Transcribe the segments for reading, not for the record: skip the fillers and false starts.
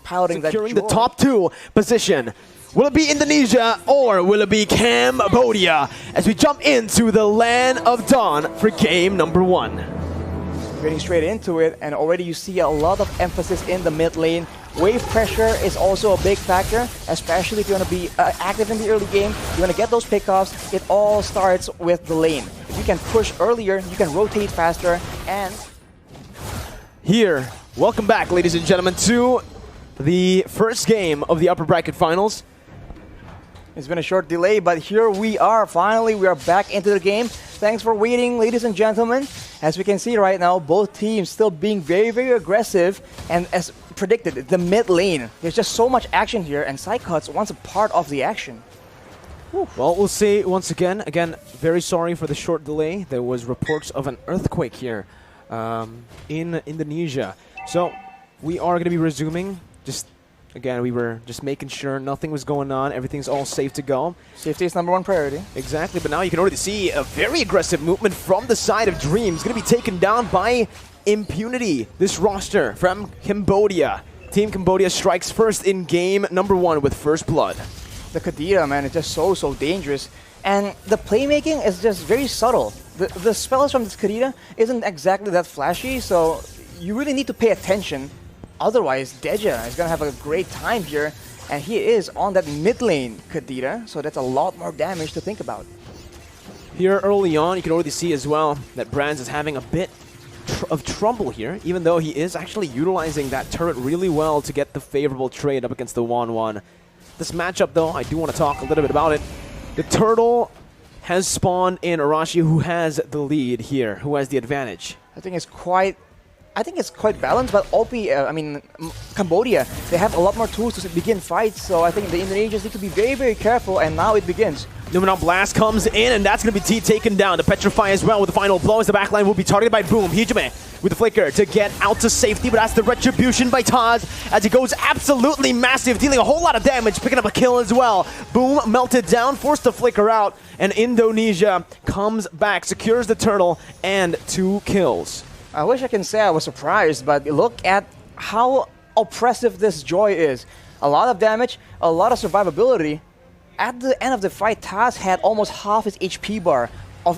piloting that Securing the top 2 position. Will it be Indonesia or will it be Cambodia? As we jump into the land of dawn for game number 1. Getting straight into it, and already you see a lot of emphasis in the mid lane. Wave pressure is also a big factor, especially if you want to be active in the early game. You want to get those pickoffs. It all starts with the lane. If you can push earlier, you can rotate faster, and... Here, welcome back, ladies and gentlemen, to the first game of the upper bracket finals. It's been a short delay, but here we are. Finally, we are back into the game. Thanks for waiting, ladies and gentlemen. As we can see right now, both teams still being very, very aggressive. And as predicted, the mid lane, there's just so much action here, and Psycuts wants a part of the action. Whew. Well, we'll see once again. Again, very sorry for the short delay. There was reports of an earthquake here in Indonesia. So we are going to be resuming. Again, we were just making sure nothing was going on. Everything's all safe to go. Safety is #1 priority. Exactly, but now you can already see a very aggressive movement from the side of Dreams. Going to be taken down by Impunity, this roster from Cambodia. Team Cambodia strikes first in game number 1 with first blood. The Kadira, man, is just so dangerous. And the playmaking is just very subtle. The spells from this Kadira isn't exactly that flashy, so you really need to pay attention. Otherwise, Deja is going to have a great time here, and he is on that mid lane Kadira, so that's a lot more damage to think about. Here early on, you can already see as well that Brands is having a bit of trouble here, even though he is actually utilizing that turret really well to get the favorable trade up against the 1-1. This matchup, though, I do want to talk a little bit about it. The turtle has spawned in Arashi, who has the lead here, who has the advantage. I think it's quite balanced, but Cambodia, they have a lot more tools to begin fights, so I think the Indonesians need to be very, very careful, and now it begins. Numenal Blast comes in, and that's going to be T taken down. The Petrify as well with the final blow as the backline will be targeted by Boom. Hijime with the flicker to get out to safety, but that's the retribution by Taz as he goes absolutely massive, dealing a whole lot of damage, picking up a kill as well. Boom melted down, forced to flicker out, and Indonesia comes back, secures the turtle, and 2 kills. I wish I can say I was surprised, but look at how oppressive this Joy is. A lot of damage, a lot of survivability. At the end of the fight, Taz had almost half his HP bar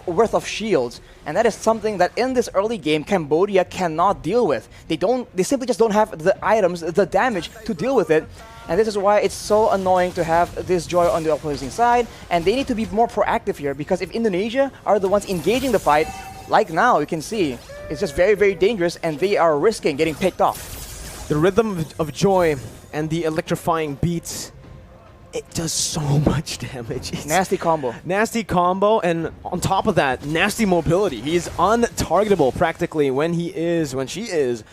worth of shields, and that is something that in this early game Cambodia cannot deal with. They simply just don't have the items, the damage to deal with it. And this is why it's so annoying to have this Joy on the opposing side, and they need to be more proactive here, because if Indonesia are the ones engaging the fight, like now you can see, it's just very, very dangerous, and they are risking getting picked off. The rhythm of Joy and the electrifying beats, it does so much damage. It's nasty combo. Nasty combo, and on top of that, nasty mobility. He's untargetable practically when she is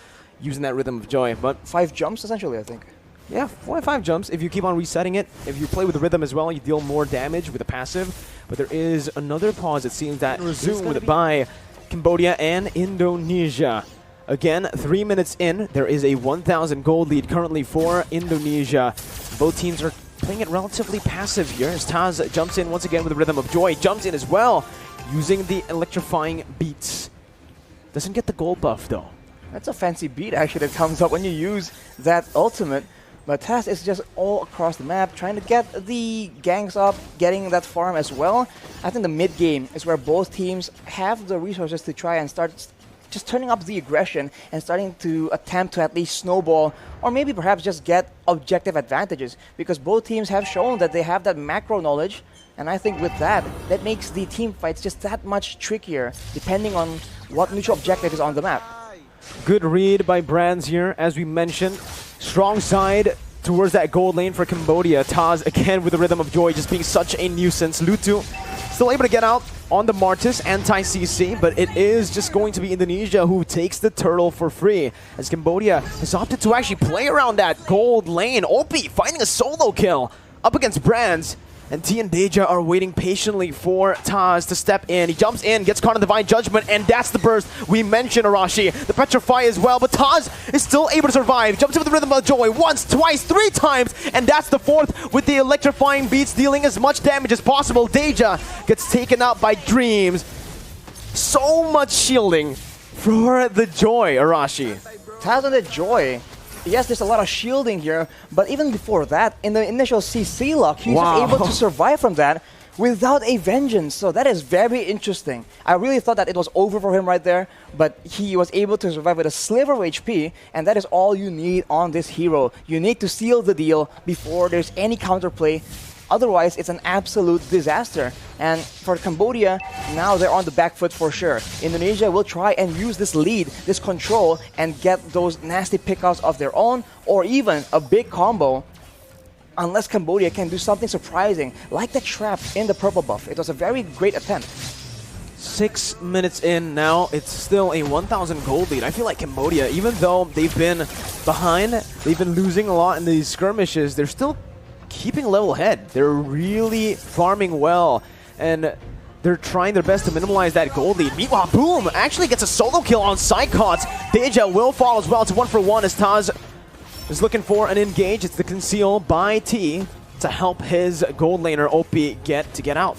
using that rhythm of Joy. But 5 jumps essentially, I think. Yeah, 4 or 5 jumps. If you keep on resetting it, if you play with the rhythm as well, you deal more damage with the passive. But there is another pause, it seems, that resumed by Cambodia and Indonesia. Again, 3 minutes in, there is a 1,000 gold lead currently for Indonesia. Both teams are playing it relatively passive here as Taz jumps in once again with the rhythm of Joy. Jumps in as well, using the electrifying beats. Doesn't get the gold buff though. That's a fancy beat actually that comes up when you use that ultimate. But Taz is just all across the map, trying to get the ganks up, getting that farm as well. I think the mid game is where both teams have the resources to try and start just turning up the aggression and starting to attempt to at least snowball, or maybe perhaps just get objective advantages, because both teams have shown that they have that macro knowledge, and I think with that makes the team fights just that much trickier, depending on what neutral objective is on the map. Good read by Brands here, as we mentioned. Strong side towards that gold lane for Cambodia. Taz again with the rhythm of Joy just being such a nuisance. Lutu still able to get out on the Martis anti-CC, but it is just going to be Indonesia who takes the turtle for free, as Cambodia has opted to actually play around that gold lane. Opie finding a solo kill up against Brands, and T and Deja are waiting patiently for Taz to step in. He jumps in, gets caught in Divine Judgment, and that's the burst. We mentioned Arashi, the Petrify as well, but Taz is still able to survive. Jumps in with the Rhythm of Joy once, twice, 3 times, and that's the 4th with the electrifying beats, dealing as much damage as possible. Deja gets taken out by Dreams. So much shielding for the Joy, Arashi. Taz on the Joy. yes, there's a lot of shielding here, but even before that, in the initial CC lock, he was able to survive from that without a vengeance. So that is very interesting. I really thought that it was over for him right there, but he was able to survive with a sliver of HP, and that is all you need on this hero. You need to seal the deal before there's any counterplay. Otherwise, it's an absolute disaster. And for Cambodia, now they're on the back foot for sure. Indonesia will try and use this lead, this control, and get those nasty pickoffs of their own, or even a big combo, unless Cambodia can do something surprising, like the trap in the purple buff. It was a very great attempt. 6 minutes in now, it's still a 1,000 gold lead. I feel like Cambodia, even though they've been behind, they've been losing a lot in these skirmishes, they're still keeping level head. They're really farming well, and they're trying their best to minimize that gold lead. Meanwhile, Boom actually gets a solo kill on Psychots. Deja will fall as well. It's 1-for-1 as Taz is looking for an engage. It's the conceal by T to help his gold laner OP get out.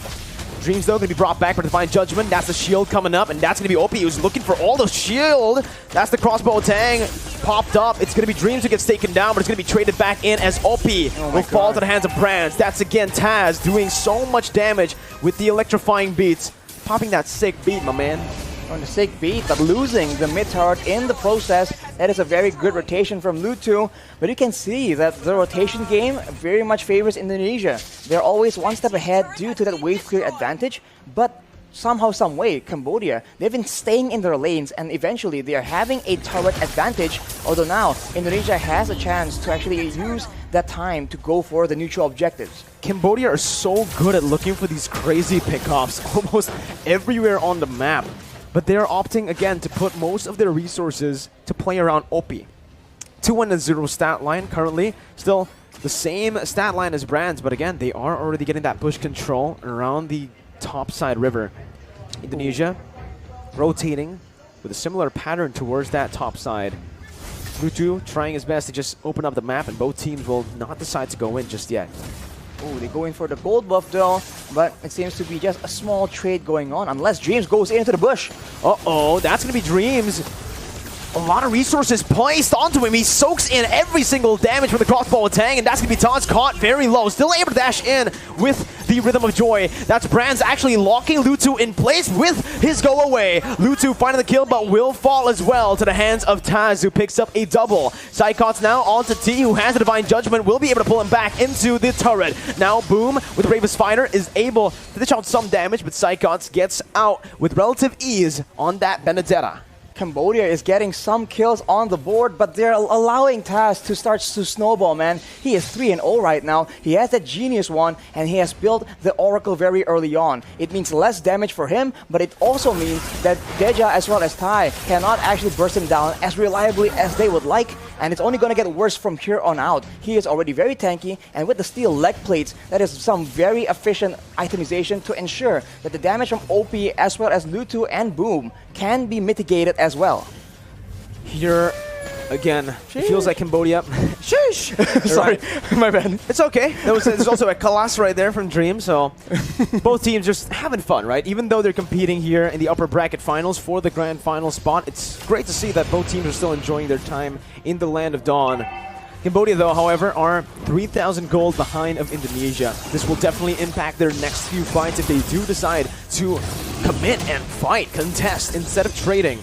Dreams, though, going to be brought back for Divine Judgment. That's the shield coming up, and that's going to be OP, who's looking for all the shield. That's the crossbow tang popped up. It's going to be Dreams who gets taken down, but it's going to be traded back in as OP will fall to the hands of Brands. That's, again, Taz doing so much damage with the electrifying beats. Popping that sick beat, my man. On the sick beat, but losing the mid turret in the process. That is a very good rotation from Lutu, but you can see that the rotation game very much favors Indonesia. They're always one step ahead due to that wave clear advantage, but somehow, some way, Cambodia, they've been staying in their lanes, and eventually they are having a turret advantage, although now Indonesia has a chance to actually use that time to go for the neutral objectives. Cambodia are so good at looking for these crazy pickoffs almost everywhere on the map. But they're opting, again, to put most of their resources to play around OP. 2-0 stat line currently. Still the same stat line as Brands, but again, they are already getting that push control around the topside river. Indonesia rotating with a similar pattern towards that top side. Lutu trying his best to just open up the map, and both teams will not decide to go in just yet. Oh, they go in for the gold buff though, but it seems to be just a small trade going on, unless Dreams goes into the bush. Uh-oh, that's going to be Dreams. A lot of resources placed onto him. He soaks in every single damage from the crossbow tang, and that's going to be Taz caught very low. Still able to dash in with the Rhythm of Joy. That's Brands actually locking Lutu in place with his go away. Lutu finding the kill, but will fall as well to the hands of Taz, who picks up a double. Psychots now onto T, who has the Divine Judgment, will be able to pull him back into the turret. Now Boom with the Bravest Fighter is able to dish out some damage, but Psychots gets out with relative ease on that Benedetta. Cambodia is getting some kills on the board, but they're allowing Taz to start to snowball, man. He is 3-0 right now. He has that genius one, and he has built the Oracle very early on. It means less damage for him, but it also means that Deja as well as Tai cannot actually burst him down as reliably as they would like, and it's only going to get worse from here on out. He is already very tanky, and with the steel leg plates, that is some very efficient itemization to ensure that the damage from OP as well as Lutu and Boom can be mitigated as well. Here, again, it feels like Cambodia. Sheesh! Sorry, my bad. It's okay. There's also a Kalas right there from Dream, so both teams just having fun, right? Even though they're competing here in the upper bracket finals for the grand final spot, it's great to see that both teams are still enjoying their time in the Land of Dawn. Cambodia, though, however, are 3,000 gold behind of Indonesia. This will definitely impact their next few fights if they do decide to commit and fight, contest, instead of trading.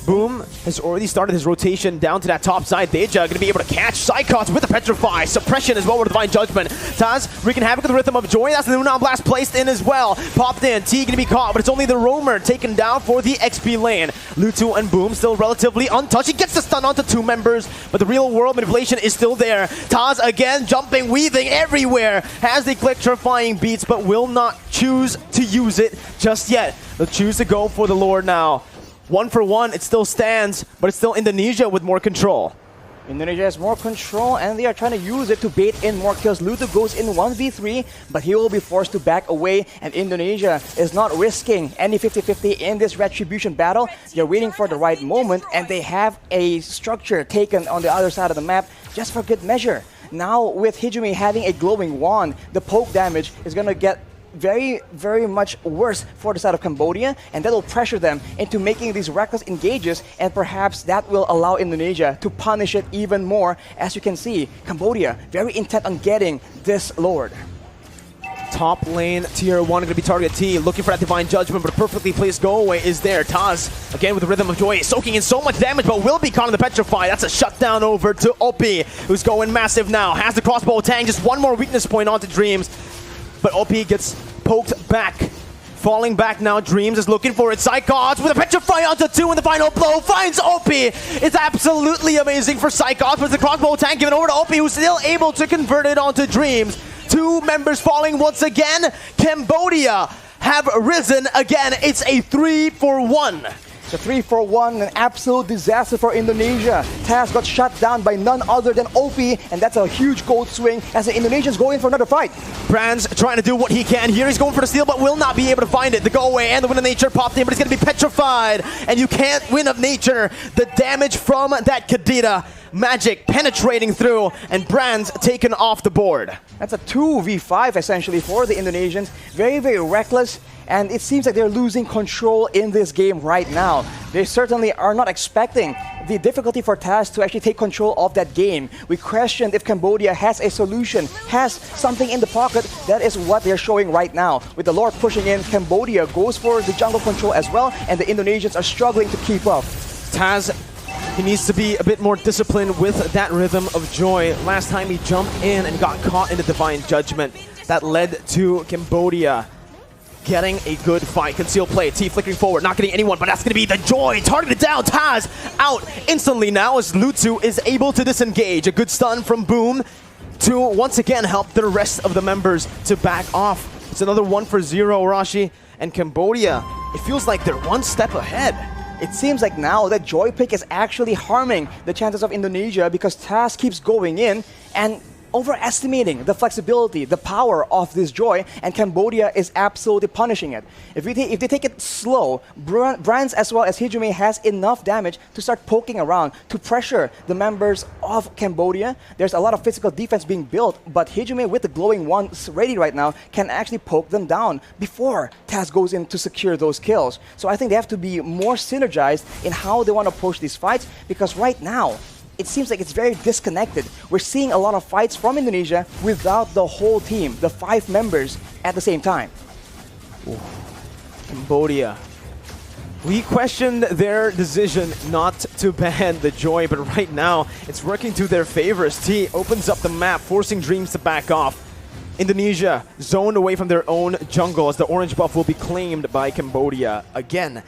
Boom has already started his rotation down to that top side. Deja going to be able to catch Psychots with the Petrify. Suppression as well with Divine Judgment. Taz wreaking havoc with the Rhythm of Joy. That's the Nunon Blast placed in as well. Popped in. T going to be caught, but it's only the Roamer taken down for the XP lane. Lutu and Boom still relatively untouched. He gets the stun onto two members, but the real world manipulation is still there. Taz again jumping, weaving everywhere. Has the electrifying beats, but will not choose to use it just yet. They'll choose to go for the Lord now. 1-for-1, it still stands, but it's still Indonesia with more control. Indonesia has more control, and they are trying to use it to bait in more kills. Lutu goes in 1v3, but he will be forced to back away, and Indonesia is not risking any 50-50 in this Retribution battle. They're waiting for the right moment, and they have a structure taken on the other side of the map just for good measure. Now, with Hijumi having a glowing wand, the poke damage is going to get very, very much worse for the side of Cambodia, and that will pressure them into making these reckless engages, and perhaps that will allow Indonesia to punish it even more. As you can see, Cambodia very intent on getting this Lord. Top lane, tier 1 going to be target T, looking for that Divine Judgment, but a perfectly placed go away is there. Taz, again with the Rhythm of Joy, soaking in so much damage, but will be caught in the Petrify. That's a shutdown over to Opie, who's going massive now. Has the crossbow tang, just one more weakness point onto Dreams, but Opie gets poked back. Falling back now, Dreams is looking for it. Psychots with a Petrify onto 2 in the final blow, finds Opie. It's absolutely amazing for Psychots, but the crossbow tank given over to Opie, who's still able to convert it onto Dreams. 2 members falling once again. Cambodia have risen again. It's a 3-for-1. It's a 3-for-1, an absolute disaster for Indonesia. Taz got shut down by none other than OP, and that's a huge gold swing as the Indonesians go in for another fight. Brands trying to do what he can here. He's going for the steal, but will not be able to find it. The go away and the Wind of Nature popped in, but it's going to be petrified. And you can't Wind of Nature. The damage from that Kadira magic penetrating through, and Brands taken off the board. That's a 2v5 essentially for the Indonesians. Very, very reckless, and it seems like they're losing control in this game right now. They certainly are not expecting the difficulty for Taz to actually take control of that game. We questioned if Cambodia has a solution, has something in the pocket. That is what they're showing right now. With the Lord pushing in, Cambodia goes for the jungle control as well, and the Indonesians are struggling to keep up. Taz, he needs to be a bit more disciplined with that Rhythm of Joy. Last time he jumped in and got caught in the Divine Judgment. That led to Cambodia getting a good fight. Concealed play, T flickering forward, not getting anyone, but that's going to be the Joy. Targeted down, Taz out instantly now as Lutsu is able to disengage. A good stun from Boom to once again help the rest of the members to back off. It's another 1-0, Rashi. And Cambodia, it feels like they're one step ahead. It seems like now that Joy pick is actually harming the chances of Indonesia because Taz keeps going in and overestimating the flexibility, the power of this Joy, and Cambodia is absolutely punishing it. If they take it slow, Brands as well as Hijumi has enough damage to start poking around, to pressure the members of Cambodia. There's a lot of physical defense being built, but Hijumi with the glowing wands ready right now can actually poke them down before Taz goes in to secure those kills. So I think they have to be more synergized in how they want to approach these fights, because right now, it seems like it's very disconnected. We're seeing a lot of fights from Indonesia without the whole team, the 5 members at the same time. Ooh. Cambodia. We questioned their decision not to ban the Joy, but right now it's working to their favor as T opens up the map, forcing Dreams to back off. Indonesia zoned away from their own jungle as the orange buff will be claimed by Cambodia again.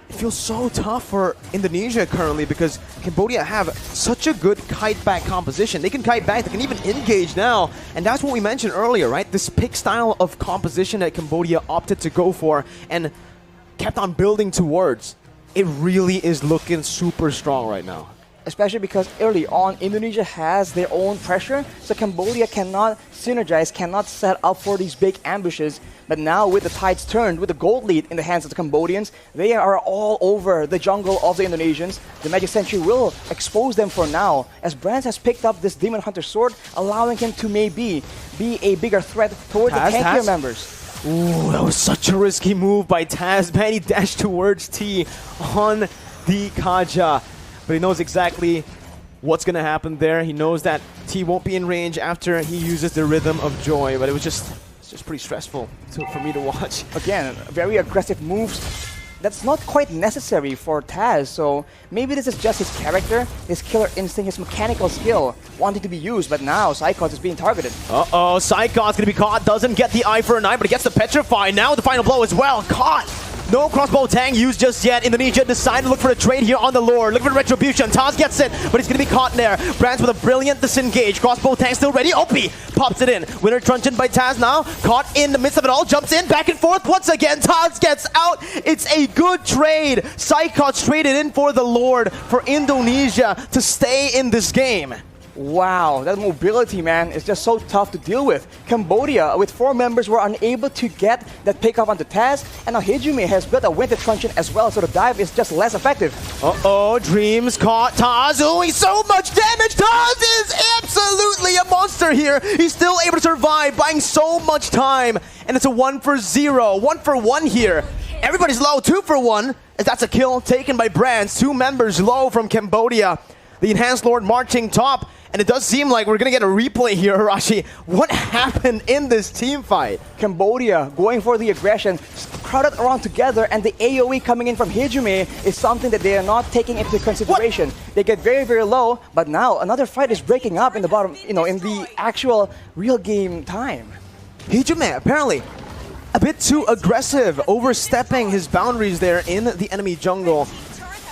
It feels so tough for Indonesia currently because Cambodia have such a good kite back composition. They can kite back, they can even engage now. And that's what we mentioned earlier, right? This pick style of composition that Cambodia opted to go for and kept on building towards. It really is looking super strong right now. Especially because early on, Indonesia has their own pressure, so Cambodia cannot synergize, cannot set up for these big ambushes. But now with the tides turned, with the gold lead in the hands of the Cambodians, they are all over the jungle of the Indonesians. The Magic Sentry will expose them for now, as Brands has picked up this Demon Hunter sword, allowing him to maybe be a bigger threat towards the tankier members. Ooh, that was such a risky move by Taz. Man, he dashed towards T on the Kaja. But he knows exactly what's going to happen there. He knows that T won't be in range after he uses the Rhythm of Joy. But it's just pretty stressful for me to watch. Again, very aggressive moves. That's not quite necessary for Taz, so maybe this is just his character, his killer instinct, his mechanical skill wanting to be used, but now Psychos is being targeted. Uh-oh, Psychos going to be caught, doesn't get the eye for an eye, but he gets the Petrify. Now the final blow as well, caught! No crossbow tang used just yet. Indonesia decided to look for a trade here on the Lord. Look for Retribution. Taz gets it, but he's going to be caught in there. Brands with a brilliant disengage. Crossbow tang still ready. Opie pops it in. Winner truncheon by Taz now. Caught in the midst of it all. Jumps in. Back and forth once again. Taz gets out. It's a good trade. Psychots traded in for the Lord for Indonesia to stay in this game. Wow, that mobility, man, is just so tough to deal with. Cambodia, with 4 members, were unable to get that pickup onto Taz, and now Hijumi has built a winter truncheon as well, so the dive is just less effective. Uh-oh, Dreams caught Taz doing so much damage. Taz is absolutely a monster. monster here. He's still able to survive, buying so much time. And it's a 1-for-0, 1-for-1 here. Everybody's low, 2-for-1. As that's a kill taken by Brands. 2 members low from Cambodia. The Enhanced Lord marching top. And it does seem like we're going to get a replay here, Arashi. What happened in this team fight? Cambodia going for the aggression, crowded around together, and the AoE coming in from Hijume is something that they are not taking into consideration. What? They get very, very low, but now another fight is breaking up in the bottom, in the actual real game time. Hijume, apparently, a bit too aggressive, overstepping his boundaries there in the enemy jungle.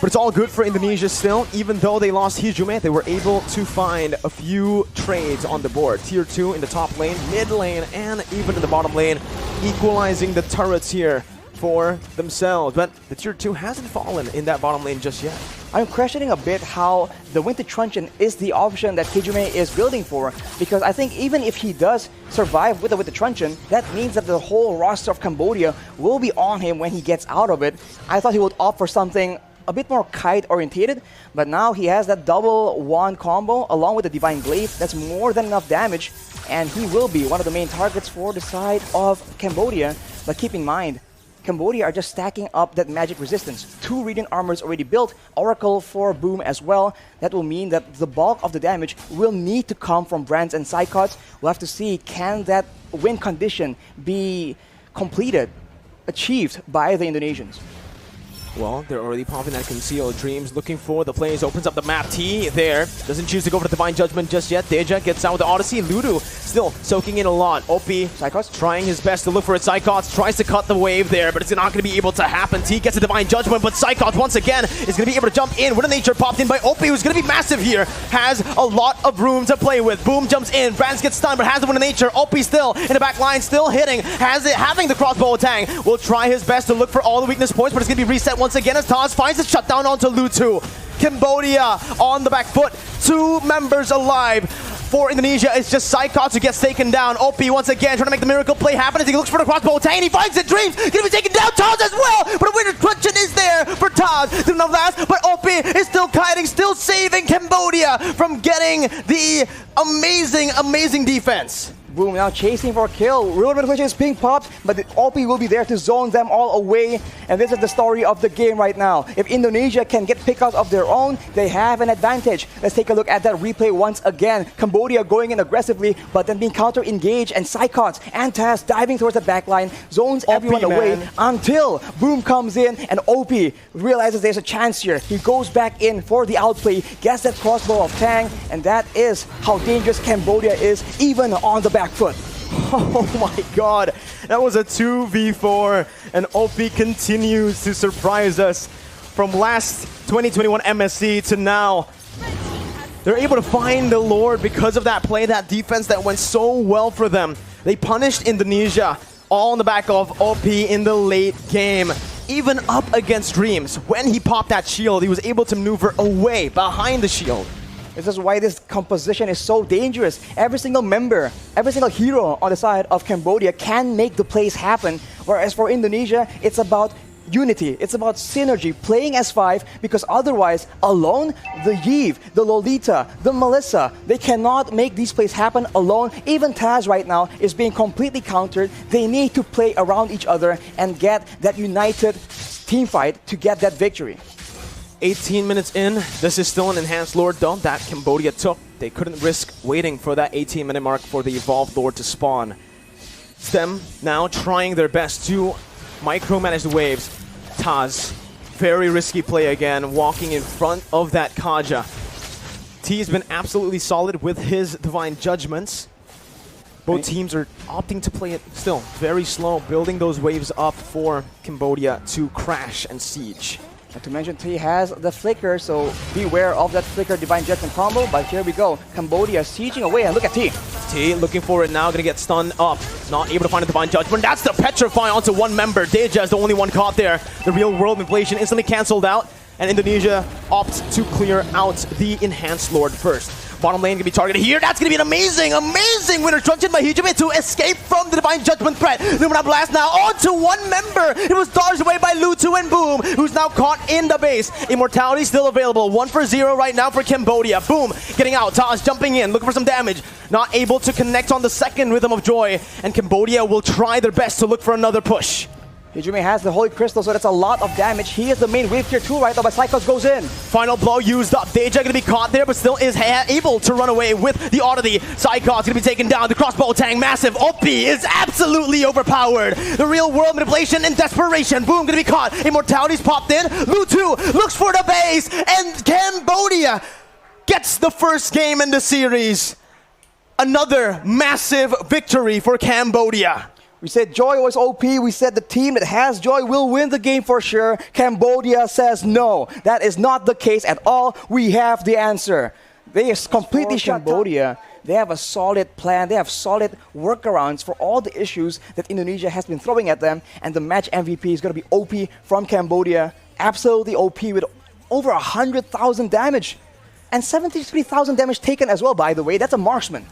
But it's all good for Indonesia still. Even though they lost Hijume, they were able to find a few trades on the board. Tier 2 in the top lane, mid lane, and even in the bottom lane, equalizing the turrets here for themselves. But the Tier 2 hasn't fallen in that bottom lane just yet. I'm questioning a bit how the Winter Truncheon is the option that Hijume is building for, because I think even if he does survive with the Winter Truncheon, that means that the whole roster of Cambodia will be on him when he gets out of it. I thought he would opt for something a bit more kite orientated, but now he has that double wand combo along with the Divine Glaive. That's more than enough damage, and he will be one of the main targets for the side of Cambodia. But keep in mind, Cambodia are just stacking up that magic resistance. 2 Radiant Armors already built, Oracle for Boom as well. That will mean that the bulk of the damage will need to come from Brands and Psychots. We'll have to see, can that win condition be completed, achieved by the Indonesians? Well, they're already popping that Conceal Dreams, looking for the plays, opens up the map. T there, doesn't choose to go for the Divine Judgment just yet. Deja gets out with the Odyssey. Ludo still soaking in a lot. OP, Psychots trying his best to look for it. Psychots tries to cut the wave there, but it's not going to be able to happen. T gets a Divine Judgment, but Psychots once again is going to be able to jump in. Wind of Nature popped in by OP, who's going to be massive here. Has a lot of room to play with. Boom jumps in, Brands gets stunned, but has the Wind of Nature. OP still in the back line, still hitting. Has it, having the crossbow attack. Will try his best to look for all the weakness points, but it's going to be reset once again as Taz finds a shutdown onto Lutu. Cambodia on the back foot. 2 members alive. For Indonesia, it's just Psychots who gets taken down. OP once again trying to make the miracle play happen as he looks for the crossbow attack and he finds it. Dreams gonna be taken down. Taz as well, but a Winter Truncheon is there for Taz. Didn't know last, but OP is still kiting, still saving Cambodia from getting the amazing defense. Boom, now chasing for a kill. Real Manipulation is being popped, but the OP will be there to zone them all away. And this is the story of the game right now. If Indonesia can get pickups of their own, they have an advantage. Let's take a look at that replay once again. Cambodia going in aggressively, but then being counter-engaged, and Psychots and Taz diving towards the backline, zones everyone away until Boom comes in and OP realizes there's a chance here. He goes back in for the outplay, gets that crossbow of Tang, and that is how dangerous Cambodia is, even on the back foot. Oh my god, that was a 2v4, and OP continues to surprise us from last 2021 MSC to now. They're able to find the Lord because of that play, that defense that went so well for them. They punished Indonesia all on the back of OP in the late game. Even up against Dreams, when he popped that shield, he was able to maneuver away behind the shield. This is why this composition is so dangerous. Every single member, every single hero on the side of Cambodia can make the plays happen. Whereas for Indonesia, it's about unity. It's about synergy, playing as 5, because otherwise, alone, the Iesf, the Lolita, the Melissa, they cannot make these plays happen alone. Even Taz right now is being completely countered. They need to play around each other and get that united team fight to get that victory. 18 minutes in, this is still an Enhanced Lord though that Cambodia took. They couldn't risk waiting for that 18-minute mark for the Evolved Lord to spawn. It's them now trying their best to micromanage the waves. Taz, very risky play again, walking in front of that Kaja. T has been absolutely solid with his Divine Judgments. Both teams are opting to play it still very slow, building those waves up for Cambodia to crash and siege. Not to mention, T has the Flicker, so beware of that Flicker Divine Judgment combo. But here we go. Cambodia sieging away, and look at T. T looking for it now, gonna get stunned up. Not able to find a Divine Judgment. That's the Petrify onto one member. Deja is the only one caught there. The real world inflation instantly cancelled out, and Indonesia opts to clear out the Enhanced Lord first. Bottom lane gonna be targeted here. That's gonna be an amazing, amazing winner. Truncheon by Hijime to escape from the Divine Judgment threat. Lumina Blast now onto one member. It was dodged away by Lutu and Boom, who's now caught in the base. Immortality still available. 1 for 0 right now for Cambodia. Boom, getting out. Taz jumping in, looking for some damage. Not able to connect on the second Rhythm of Joy. And Cambodia will try their best to look for another push. Hijime has the Holy Crystal, so that's a lot of damage. He is the main wave tier 2 right now, but Psychos goes in. Final blow used up. Deja gonna be caught there, but still is able to run away with the oddity. Psychos gonna be taken down. The crossbow tang, massive. OP is absolutely overpowered. The real world manipulation and desperation. Boom, gonna be caught. Immortality's popped in. Lutu looks for the base, and Cambodia gets the first game in the series. Another massive victory for Cambodia. We said Joy was OP. We said the team that has Joy will win the game for sure. Cambodia says no. That is not the case at all. We have the answer. They are completely shut Cambodia. They have a solid plan. They have solid workarounds for all the issues that Indonesia has been throwing at them. And the match MVP is going to be OP from Cambodia. Absolutely OP with over 100,000 damage. And 73,000 damage taken as well, by the way. That's a marksman.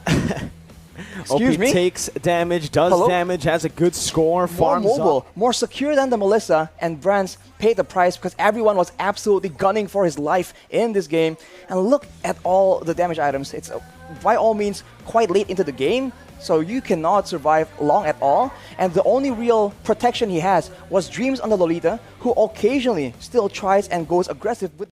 Excuse me? Takes damage, does damage, has a good score, farms more mobile, up. more secure than the Melissa, and Brands paid the price because everyone was absolutely gunning for his life in this game. And look at all the damage items. It's by all means quite late into the game, so you cannot survive long at all. And the only real protection he has was Dreams on the Lolita, who occasionally still tries and goes aggressive with